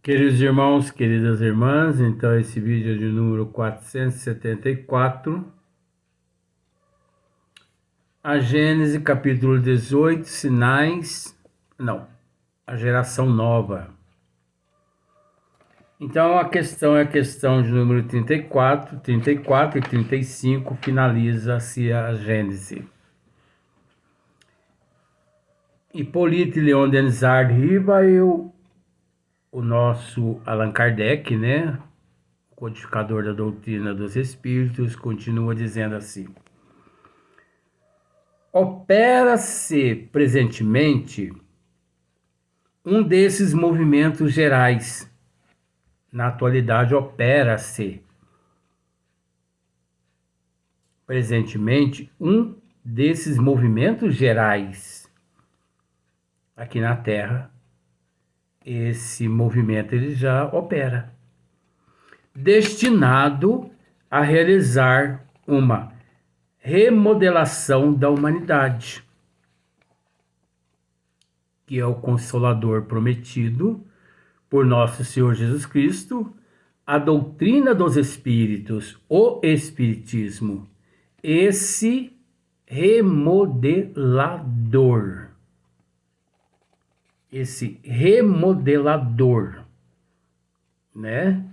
Queridos irmãos, queridas irmãs, então esse vídeo é de número 474, a Gênese capítulo 18, sinais, não, a geração nova. Então a questão de número 34 e 35, finaliza-se a Gênese. Hipólito Leon Denis Riva e o nosso Allan Kardec, né? Codificador da doutrina dos espíritos, continua dizendo assim: opera-se presentemente um desses movimentos gerais. Na atualidade, opera-se presentemente um desses movimentos gerais aqui na Terra. Esse movimento ele já opera, destinado a realizar uma remodelação da humanidade, que é o Consolador prometido por nosso Senhor Jesus Cristo, a doutrina dos espíritos, o espiritismo, esse remodelador, né,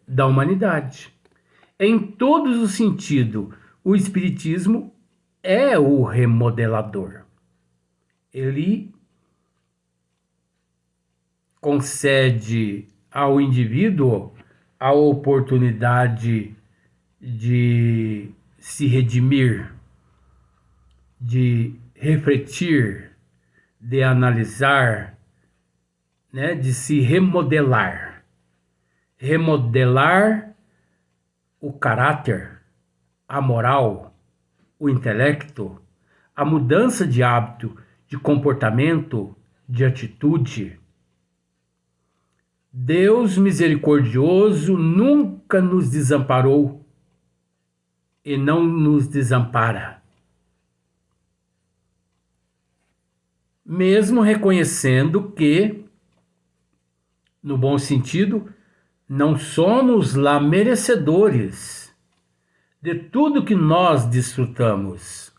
da humanidade. Em todos os sentidos, o espiritismo é o remodelador. Ele concede ao indivíduo a oportunidade de se redimir, de refletir, de analisar, né, de se remodelar. Remodelar o caráter, a moral, o intelecto, a mudança de hábito, de comportamento, de atitude. Deus misericordioso nunca nos desamparou e não nos desampara. Mesmo reconhecendo que, no bom sentido, não somos lá merecedores de tudo que nós desfrutamos,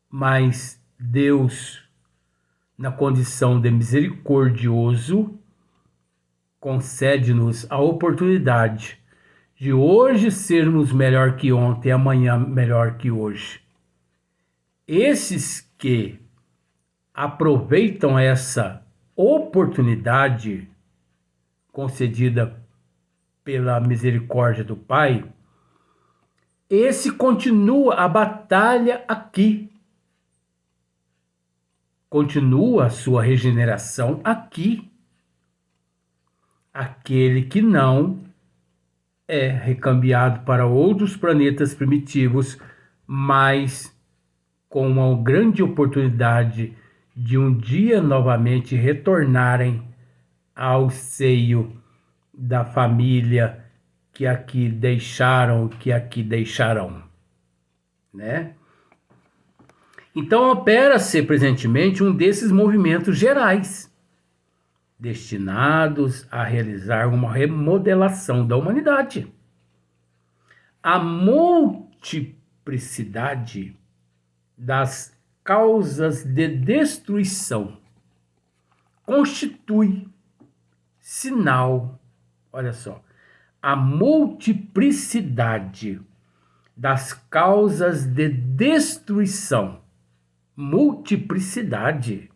mas Deus, na condição de misericordioso, concede-nos a oportunidade de hoje sermos melhor que ontem e amanhã melhor que hoje. Esses que aproveitam essa oportunidade concedida pela misericórdia do Pai, esse continua a batalha aqui, continua a sua regeneração aqui. Aquele que não é recambiado para outros planetas primitivos, mas com uma grande oportunidade de um dia novamente retornarem ao seio da família que aqui deixaram, que aqui deixarão, né? Então opera-se presentemente um desses movimentos gerais, destinados a realizar uma remodelação da humanidade. A multiplicidade das causas de destruição constitui sinal, olha só, a multiplicidade das causas de destruição, multiplicidade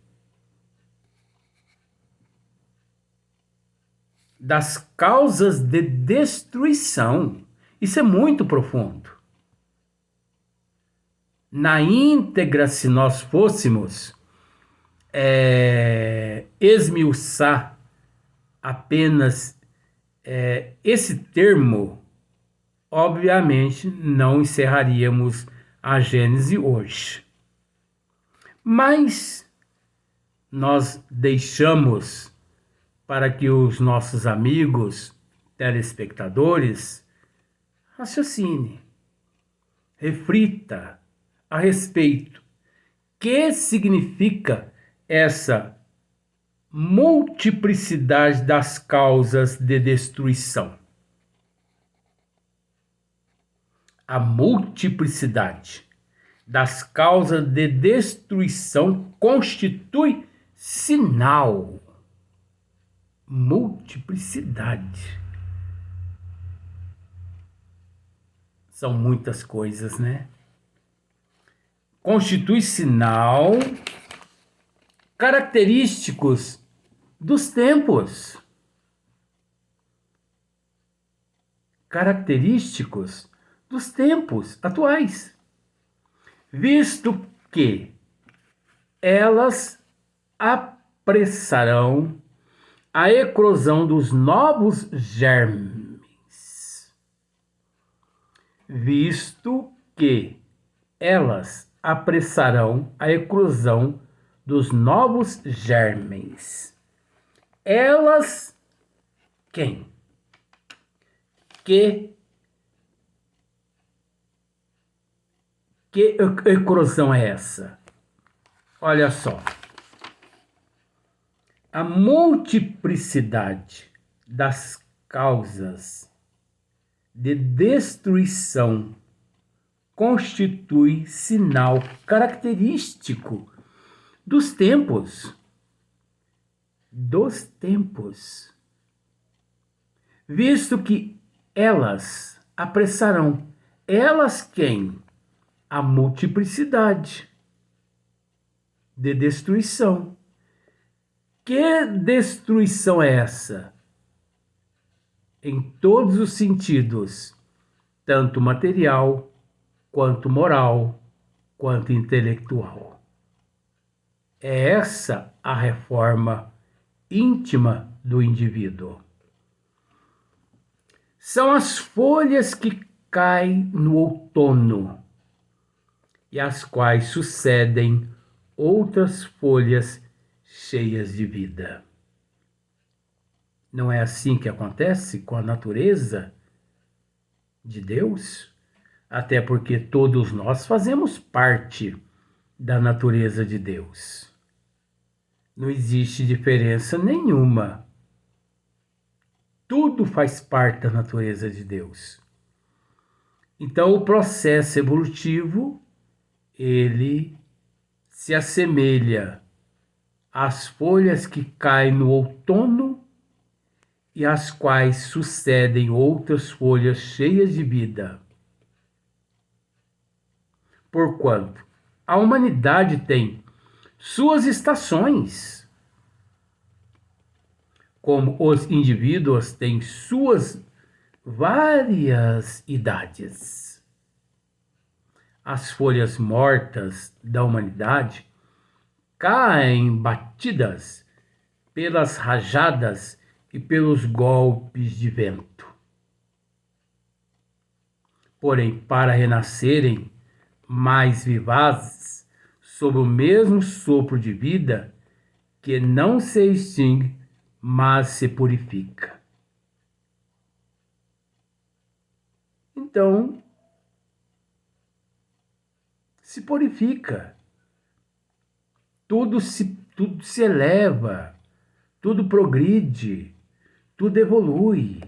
das causas de destruição. Isso é muito profundo. Na íntegra, se nós fôssemos esmiuçar apenas esse termo, obviamente não encerraríamos a Gênese hoje. Mas nós deixamos para que os nossos amigos telespectadores raciocinem, reflita a respeito. Que significa essa multiplicidade das causas de destruição. A multiplicidade das causas de destruição constitui sinal. Multiplicidade. São muitas coisas, né? Constitui sinal característicos dos tempos. Característicos dos tempos atuais. Visto que elas apressarão a eclosão dos novos germes. Visto que elas apressarão a eclosão dos novos germes. Elas, quem? Que eclosão é essa? Olha só. A multiplicidade das causas de destruição constitui sinal característico dos tempos. Dos tempos. Visto que elas apressarão. Elas quem? A multiplicidade de destruição. Que destruição é essa? Em todos os sentidos, tanto material, quanto moral, quanto intelectual. É essa a reforma íntima do indivíduo. São as folhas que caem no outono e às quais sucedem outras folhas cheias de vida. Não é assim que acontece com a natureza de Deus? Até porque todos nós fazemos parte da natureza de Deus. Não existe diferença nenhuma. Tudo faz parte da natureza de Deus. Então, o processo evolutivo, ele se assemelha às folhas que caem no outono e às quais sucedem outras folhas cheias de vida. Porquanto a humanidade tem suas estações, como os indivíduos têm suas várias idades. As folhas mortas da humanidade caem batidas pelas rajadas e pelos golpes de vento. Porém, para renascerem mais vivazes, sob o mesmo sopro de vida, que não se extingue, mas se purifica. Então, se purifica. Tudo se eleva, tudo progride, tudo evolui.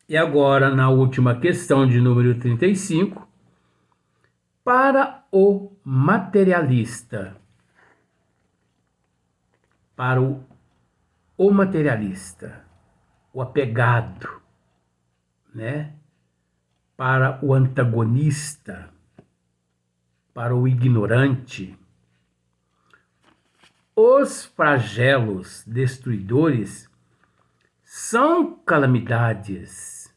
E agora, na última questão de número 35, para o materialista. Para o materialista, o apegado, né? Para o antagonista, para o ignorante, os flagelos destruidores são calamidades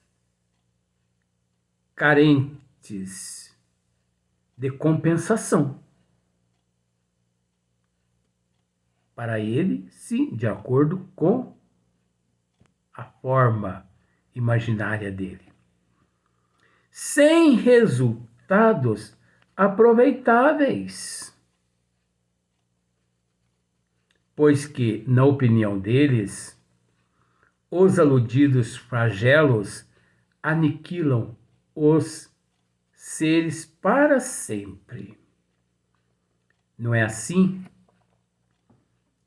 carentes de compensação. Para ele, sim, de acordo com a forma imaginária dele. Sem resultados aproveitáveis. Pois que, na opinião deles, os aludidos flagelos aniquilam os seres para sempre. Não é assim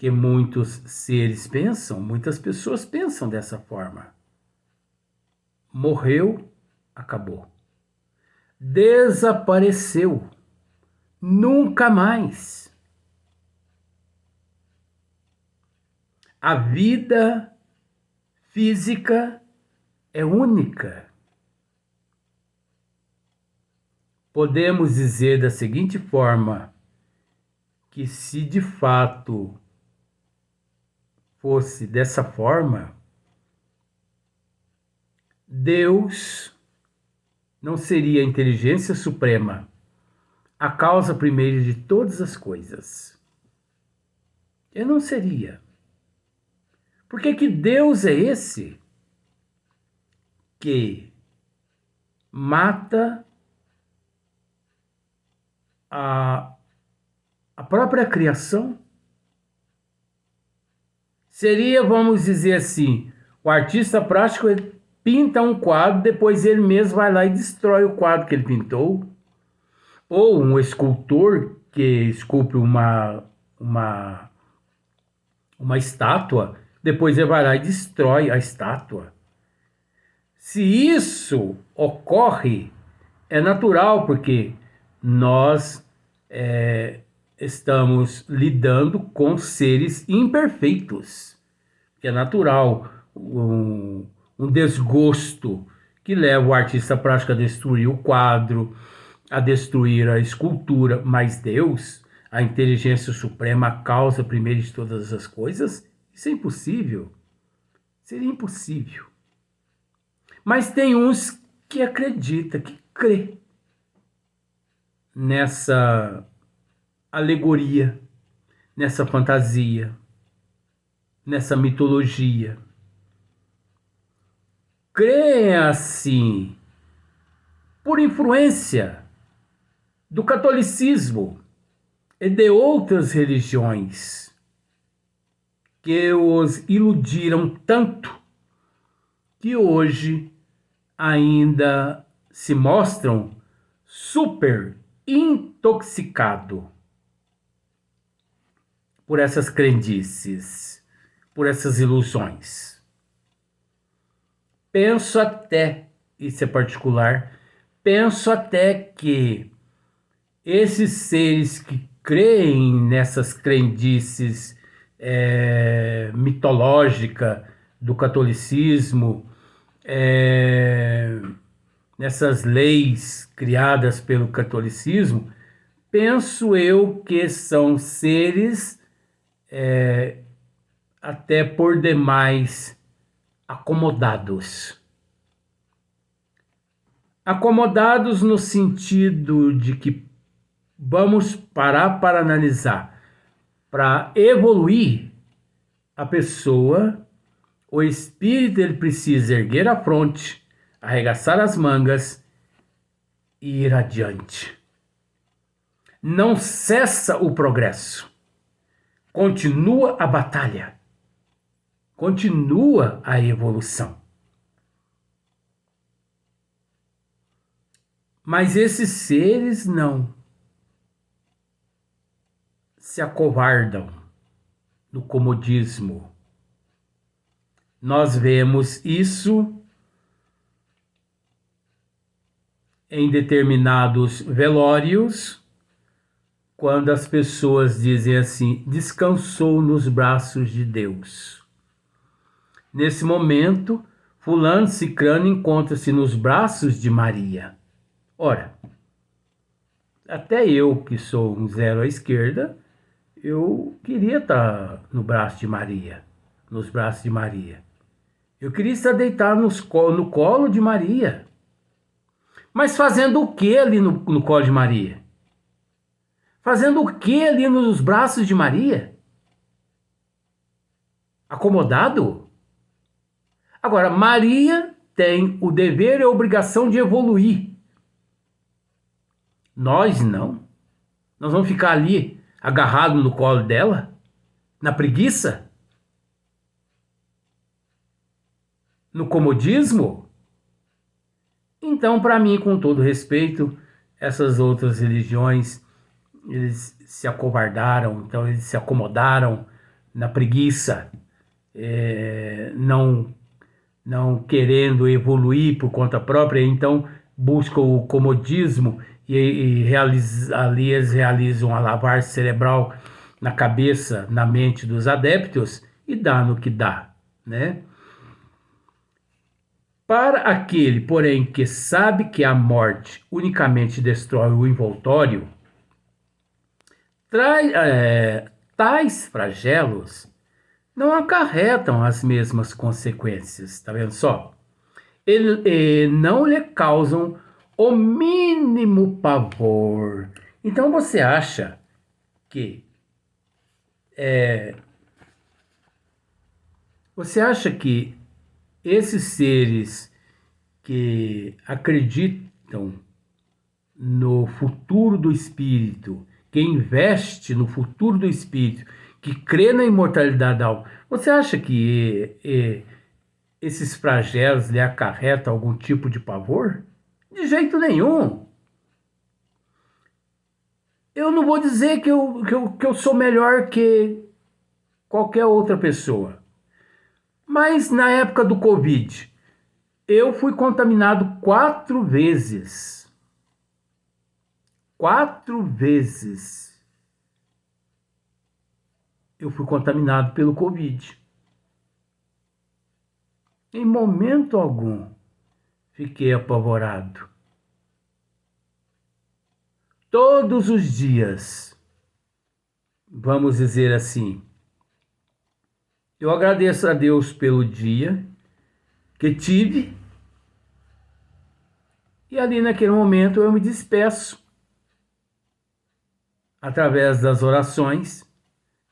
que muitos seres pensam, muitas pessoas pensam dessa forma. Morreu, acabou. Desapareceu. Nunca mais. A vida física é única. Podemos dizer da seguinte forma, que se de fato fosse dessa forma, Deus não seria a inteligência suprema, a causa primeira de todas as coisas. Ele não seria. Porque que Deus é esse que mata a própria criação? Seria, vamos dizer assim, o artista plástico pinta um quadro, depois ele mesmo vai lá e destrói o quadro que ele pintou. Ou um escultor que esculpe uma estátua, depois ele vai lá e destrói a estátua. Se isso ocorre, é natural, porque nós estamos lidando com seres imperfeitos. Que é natural um desgosto que leva o artista plástico a destruir o quadro, a destruir a escultura, mas Deus, a inteligência suprema, a causa primeira de todas as coisas, isso é impossível. Seria impossível. Mas tem uns que acreditam, que crê nessa alegoria, nessa fantasia, nessa mitologia. Crê assim, por influência do catolicismo e de outras religiões que os iludiram tanto que hoje ainda se mostram super intoxicados por essas crendices, por essas ilusões. Penso até, isso é particular, penso até que esses seres que creem nessas crendices mitológicas do catolicismo, nessas leis criadas pelo catolicismo, penso eu que são seres até por demais acomodados. Acomodados no sentido de que vamos parar para analisar, para evoluir a pessoa, o espírito ele precisa erguer a fronte, arregaçar as mangas e ir adiante. Não cessa o progresso. Continua a batalha. Continua a evolução. Mas esses seres não se acovardam no comodismo. Nós vemos isso em determinados velórios, quando as pessoas dizem assim, descansou nos braços de Deus. Nesse momento, fulano cicrano encontra-se nos braços de Maria. Ora, até eu, que sou um zero à esquerda, eu queria estar no braço de Maria, nos braços de Maria. Eu queria estar deitado no colo de Maria. Mas fazendo o que ali no colo de Maria? Fazendo o que ali nos braços de Maria? Acomodado? Agora, Maria tem o dever e a obrigação de evoluir. Nós não. Nós vamos ficar ali agarrado no colo dela? Na preguiça? No comodismo? Então, para mim, com todo respeito, essas outras religiões, eles se acovardaram, então eles se acomodaram na preguiça, não, não querendo evoluir por conta própria, então buscam o comodismo ali eles realizam a lavagem cerebral na cabeça, na mente dos adeptos e dá no que dá, né? Para aquele, porém, que sabe que a morte unicamente destrói o envoltório, tais flagelos não acarretam as mesmas consequências, tá vendo só? Não lhe causam o mínimo pavor. Então você acha que esses seres que acreditam no futuro do espírito, que investe no futuro do espírito, que crê na imortalidade da alma, você acha que esses flagelos lhe acarretam algum tipo de pavor? De jeito nenhum. Eu não vou dizer que eu sou melhor que qualquer outra pessoa. Mas na época do Covid, eu fui contaminado 4 vezes. 4 vezes eu fui contaminado pelo Covid. Em momento algum fiquei apavorado. Todos os dias, vamos dizer assim, eu agradeço a Deus pelo dia que tive e ali naquele momento eu me despeço através das orações,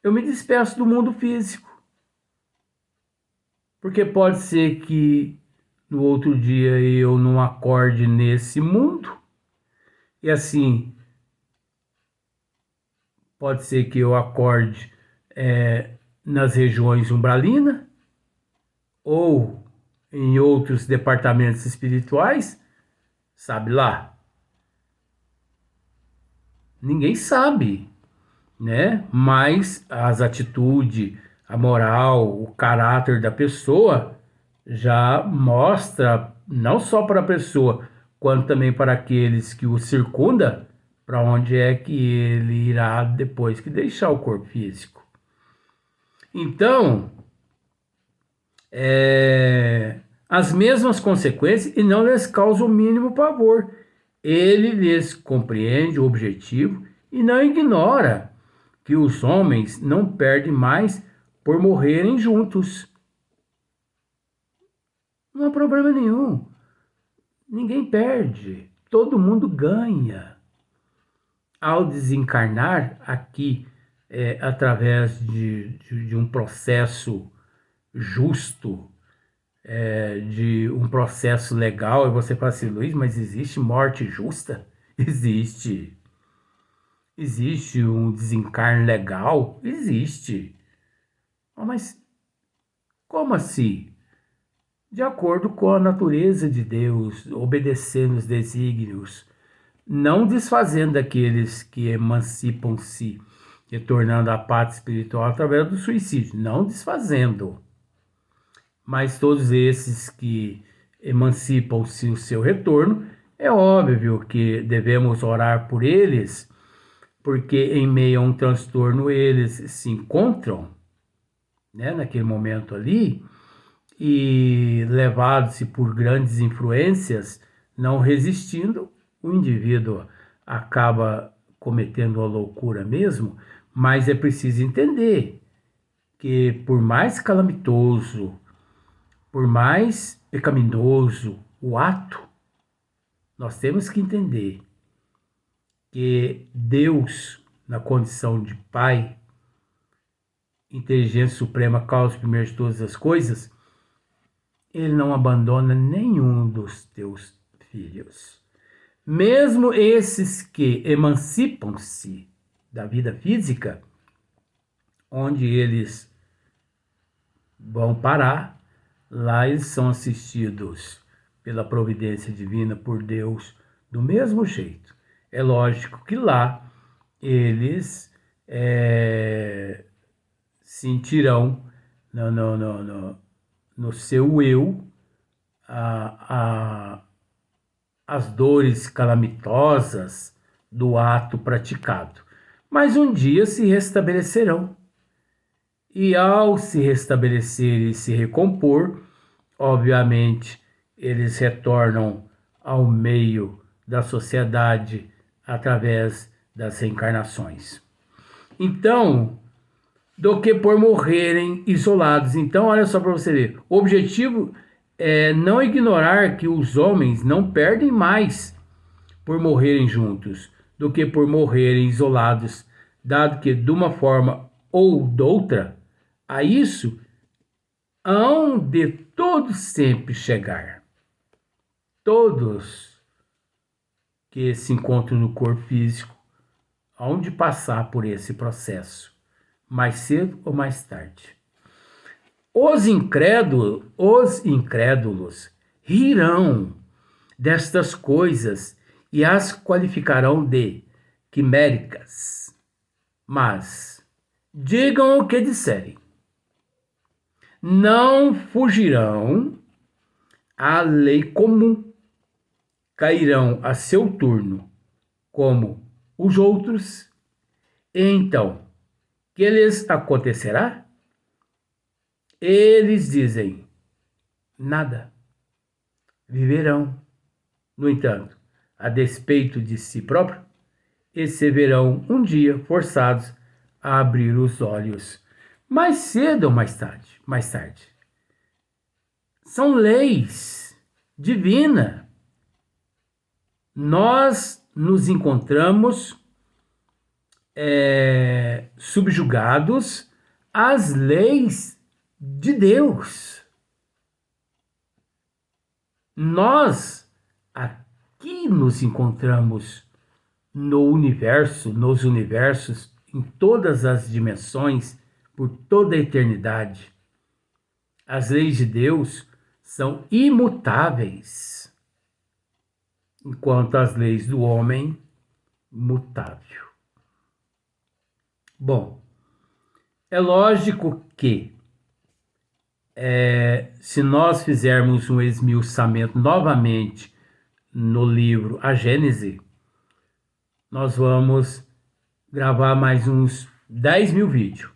eu me despeço do mundo físico. Porque pode ser que no outro dia eu não acorde nesse mundo. E assim, pode ser que eu acorde nas regiões umbralinas ou em outros departamentos espirituais, sabe lá? Ninguém sabe, né? Mas as atitudes, a moral, o caráter da pessoa já mostra não só para a pessoa, quanto também para aqueles que o circunda, para onde é que ele irá depois que deixar o corpo físico. Então, as mesmas consequências e não lhes causa o mínimo pavor. Ele lhes compreende o objetivo e não ignora que os homens não perdem mais por morrerem juntos. Não há problema nenhum. Ninguém perde. Todo mundo ganha. Ao desencarnar aqui, através de um processo justo, de um processo legal, e você fala assim, Luiz, mas existe morte justa? Existe. Existe um desencarne legal? Existe. Mas como assim? De acordo com a natureza de Deus, obedecendo os desígnios, não desfazendo daqueles que emancipam-se, retornando à pátria espiritual através do suicídio, não desfazendo. Mas todos esses que emancipam-se o seu retorno, é óbvio que devemos orar por eles, porque em meio a um transtorno eles se encontram, né, naquele momento ali, e levados-se por grandes influências, não resistindo, o indivíduo acaba cometendo a loucura mesmo, mas é preciso entender que por mais calamitoso, por mais pecaminoso o ato, nós temos que entender que Deus, na condição de Pai, inteligência suprema, causa primeiro de todas as coisas, ele não abandona nenhum dos teus filhos. Mesmo esses que emancipam-se da vida física, onde eles vão parar, lá eles são assistidos pela providência divina, por Deus, do mesmo jeito. É lógico que lá eles sentirão no seu eu as dores calamitosas do ato praticado. Mas um dia se restabelecerão. E ao se restabelecer e se recompor, obviamente, eles retornam ao meio da sociedade através das reencarnações. Então, do que por morrerem isolados. Então, olha só para você ver. O objetivo é não ignorar que os homens não perdem mais por morrerem juntos do que por morrerem isolados, dado que, de uma forma ou de outra, a isso hão de todos sempre chegar. Todos que se encontram no corpo físico hão de passar por esse processo, mais cedo ou mais tarde. Os incrédulos rirão destas coisas e as qualificarão de quiméricas. Mas digam o que disserem. Não fugirão à lei comum. Cairão a seu turno, como os outros. E então, que lhes acontecerá? Eles dizem, nada. Viverão, no entanto, a despeito de si próprio, e se verão um dia forçados a abrir os olhos, mais cedo ou mais tarde. São leis divinas. Nós nos encontramos subjugados às leis de Deus. Nós aqui nos encontramos nos universos, em todas as dimensões, por toda a eternidade. As leis de Deus são imutáveis, enquanto as leis do homem, mutável. Bom, é lógico que se nós fizermos um esmiuçamento novamente no livro A Gênese, nós vamos gravar mais uns 10.000 vídeos.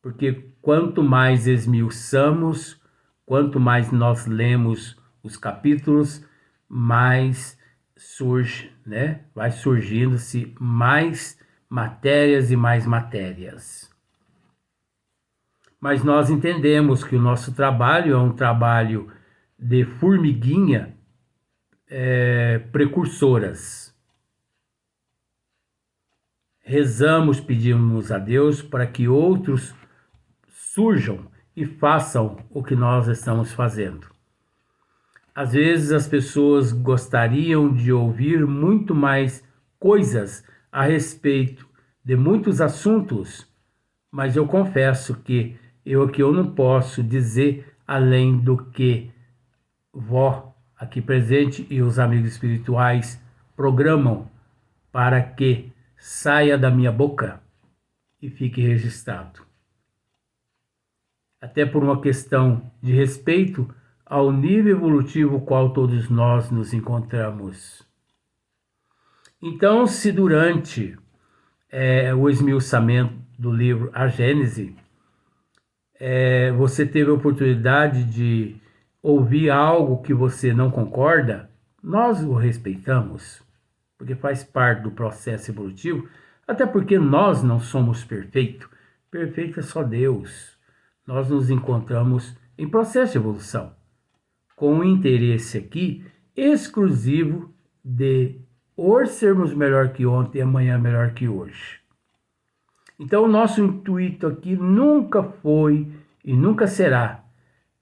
Porque quanto mais esmiuçamos, quanto mais nós lemos os capítulos, mais surge, né? Vai surgindo-se mais matérias e mais matérias. Mas nós entendemos que o nosso trabalho é um trabalho de formiguinha precursoras. Rezamos, pedimos a Deus para que outros surjam e façam o que nós estamos fazendo. Às vezes as pessoas gostariam de ouvir muito mais coisas a respeito de muitos assuntos, mas eu confesso que eu não posso dizer além do que vó aqui presente e os amigos espirituais programam para que saia da minha boca e fique registrado. Até por uma questão de respeito ao nível evolutivo qual todos nós nos encontramos. Então, se durante o esmiuçamento do livro A Gênese, você teve a oportunidade de ouvir algo que você não concorda, nós o respeitamos, porque faz parte do processo evolutivo, até porque nós não somos perfeitos. Perfeito é só Deus. Nós nos encontramos em processo de evolução, com o interesse aqui exclusivo de hoje sermos melhor que ontem e amanhã melhor que hoje. Então, o nosso intuito aqui nunca foi e nunca será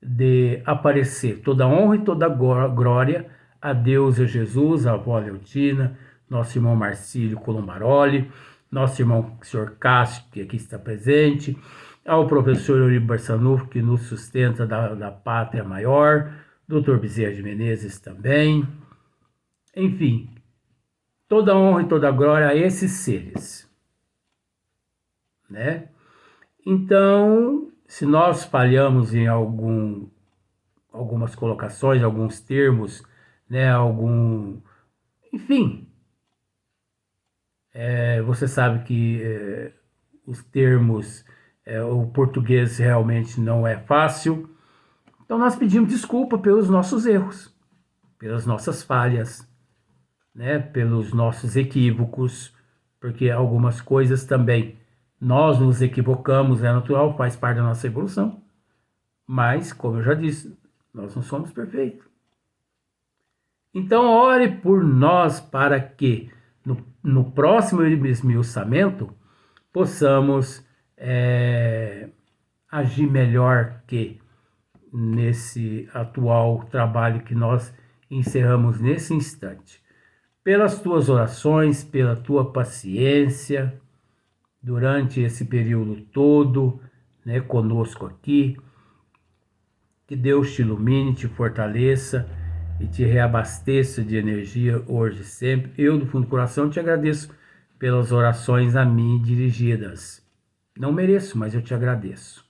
de aparecer toda honra e toda glória a Deus e a Jesus, a avó Leotina, nosso irmão Marcílio Colombaroli, nosso irmão Sr. Cássio, que aqui está presente, ao professor Eurico Barçanufo, que nos sustenta da pátria maior, Dr. Bezerra de Menezes também. Enfim, toda honra e toda glória a esses seres, né? Então, se nós falhamos em algumas colocações, alguns termos, né, enfim, você sabe que os termos, o português realmente não é fácil. Então nós pedimos desculpa pelos nossos erros, pelas nossas falhas, né, pelos nossos equívocos, porque algumas coisas também nós nos equivocamos, é natural, faz parte da nossa evolução. Mas, como eu já disse, nós não somos perfeitos. Então, ore por nós para que no próximo esmiuçamento possamos agir melhor que nesse atual trabalho que nós encerramos nesse instante. Pelas tuas orações, pela tua paciência durante esse período todo, né, conosco aqui, que Deus te ilumine, te fortaleça e te reabasteça de energia hoje e sempre. Eu, do fundo do coração, te agradeço pelas orações a mim dirigidas. Não mereço, mas eu te agradeço.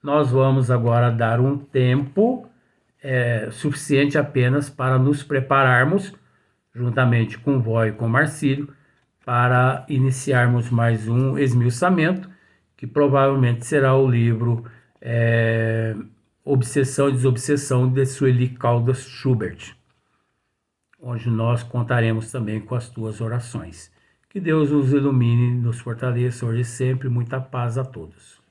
Nós vamos agora dar um tempo suficiente apenas para nos prepararmos, juntamente com o Vó e com o Marcílio, para iniciarmos mais um esmiuçamento, que provavelmente será o livro Obsessão e Desobsessão de Sueli Caldas Schubert, onde nós contaremos também com as tuas orações. Que Deus nos ilumine, nos fortaleça hoje e sempre. Muita paz a todos.